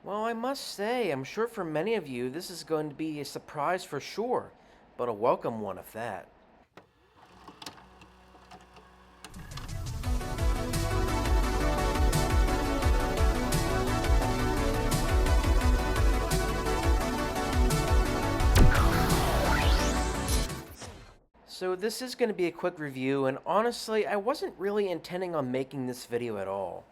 Well, I must say, I'm sure for many of you this is going to be a surprise for sure, but a welcome one at that. So this is going to be a quick review, and honestly, I wasn't really intending on making this video at all.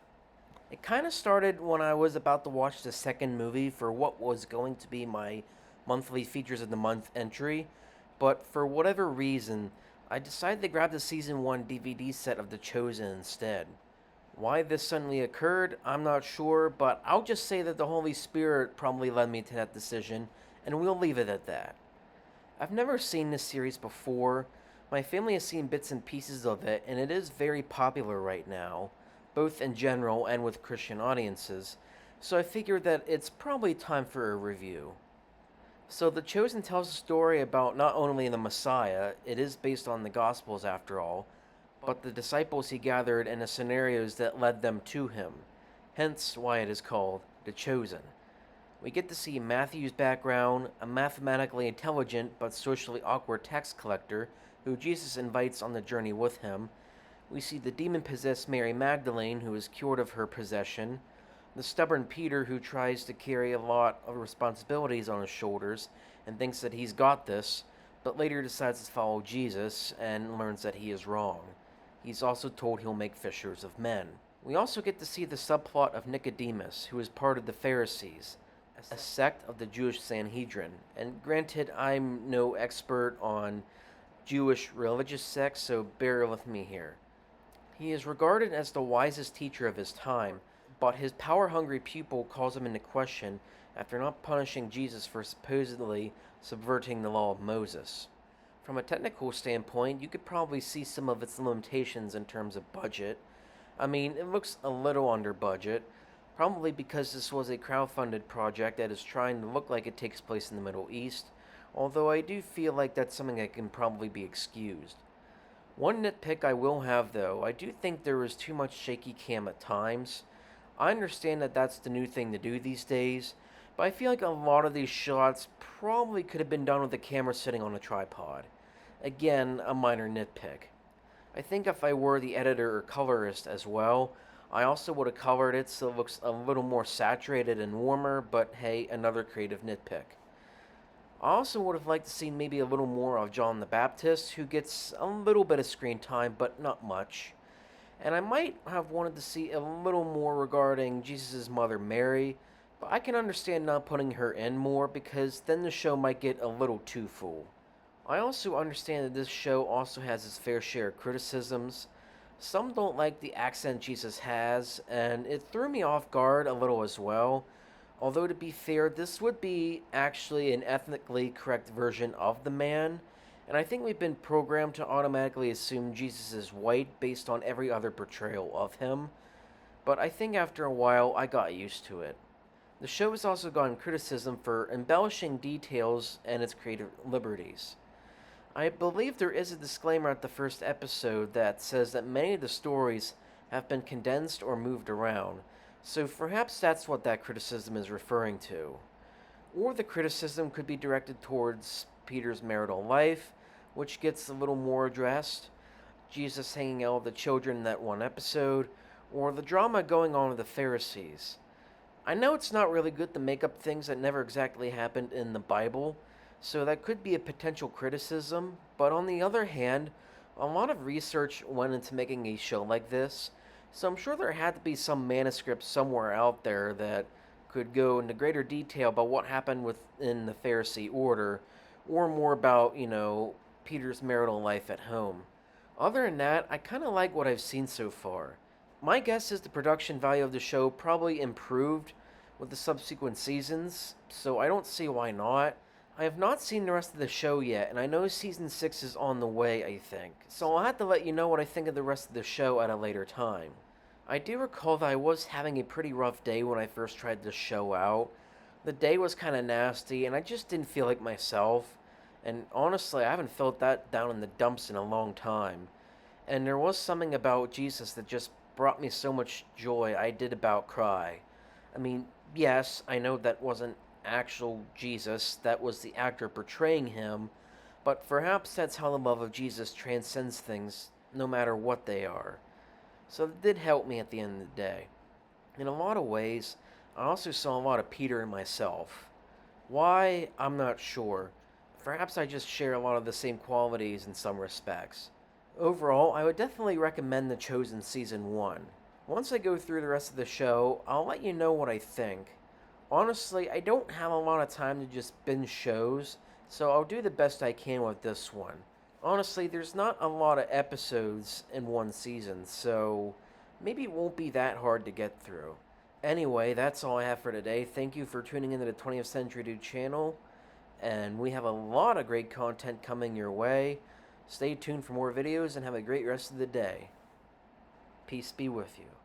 It kind of started when I was about to watch the second movie for what was going to be my monthly Features of the Month entry, but for whatever reason, I decided to grab the Season 1 DVD set of The Chosen instead. Why this suddenly occurred, I'm not sure, but I'll just say that the Holy Spirit probably led me to that decision, and we'll leave it at that. I've never seen this series before. My family has seen bits and pieces of it, and it is very popular right now, both in general and with Christian audiences, so I figured that it's probably time for a review. So, The Chosen tells a story about not only the Messiah, it is based on the Gospels after all, but the disciples he gathered and the scenarios that led them to him, hence why it is called The Chosen. We get to see Matthew's background, a mathematically intelligent but socially awkward tax collector who Jesus invites on the journey with him. We see the demon possessed Mary Magdalene, who is cured of her possession, the stubborn Peter, who tries to carry a lot of responsibilities on his shoulders and thinks that he's got this, but later decides to follow Jesus and learns that he is wrong. He's also told he'll make fishers of men. We also get to see the subplot of Nicodemus, who is part of the Pharisees, a sect of the Jewish Sanhedrin. And granted, I'm no expert on Jewish religious sects, so bear with me here. He is regarded as the wisest teacher of his time, but his power hungry pupil calls him into question after not punishing Jesus for supposedly subverting the law of Moses. From a technical standpoint, you could probably see some of its limitations in terms of budget. I mean, it looks a little under budget, probably because this was a crowd-funded project that is trying to look like it takes place in the Middle East, although I do feel like that's something that can probably be excused. One nitpick I will have though, I do think there is too much shaky cam at times. I understand that that's the new thing to do these days, but I feel like a lot of these shots probably could have been done with the camera sitting on a tripod. Again, a minor nitpick. I think if I were the editor or colorist as well, I also would have colored it so it looks a little more saturated and warmer, but hey, another creative nitpick. I also would have liked to see maybe a little more of John the Baptist, who gets a little bit of screen time, but not much. And I might have wanted to see a little more regarding Jesus' mother Mary, but I can understand not putting her in more because then the show might get a little too full. I also understand that this show also has its fair share of criticisms. Some don't like the accent Jesus has, and it threw me off guard a little as well. Although, to be fair, this would be actually an ethnically correct version of the man, and I think we've been programmed to automatically assume Jesus is white based on every other portrayal of him, but I think after a while I got used to it. The show has also gotten criticism for embellishing details and its creative liberties. I believe there is a disclaimer at the first episode that says that many of the stories have been condensed or moved around, so perhaps that's what that criticism is referring to. Or the criticism could be directed towards Peter's marital life, which gets a little more addressed, Jesus hanging out with the children in that one episode, or the drama going on with the Pharisees. I know it's not really good to make up things that never exactly happened in the Bible, so that could be a potential criticism, but on the other hand, a lot of research went into making a show like this, so I'm sure there had to be some manuscript somewhere out there that could go into greater detail about what happened within the Pharisee order, or more about, Peter's marital life at home. Other than that, I kind of like what I've seen so far. My guess is the production value of the show probably improved with the subsequent seasons, so I don't see why not. I have not seen the rest of the show yet, and I know season 6 is on the way, I think, so I'll have to let you know what I think of the rest of the show at a later time. I do recall that I was having a pretty rough day when I first tried the show out. The day was kind of nasty, and I just didn't feel like myself, and honestly, I haven't felt that down in the dumps in a long time. And there was something about Jesus that just brought me so much joy I did about cry. I mean, Yes, I know that wasn't actual Jesus, that was the actor portraying him, but perhaps that's how the love of Jesus transcends things, no matter what they are. So it did help me at the end of the day. In a lot of ways, I also saw a lot of Peter in myself. Why, I'm not sure. Perhaps I just share a lot of the same qualities in some respects. Overall, I would definitely recommend The Chosen Season 1. Once I go through the rest of the show, I'll let you know what I think. Honestly, I don't have a lot of time to just binge shows, so I'll do the best I can with this one. Honestly, there's not a lot of episodes in one season, so maybe it won't be that hard to get through. Anyway, that's all I have for today. Thank you for tuning into the 20th Century Dude channel, and we have a lot of great content coming your way. Stay tuned for more videos and have a great rest of the day. Peace be with you.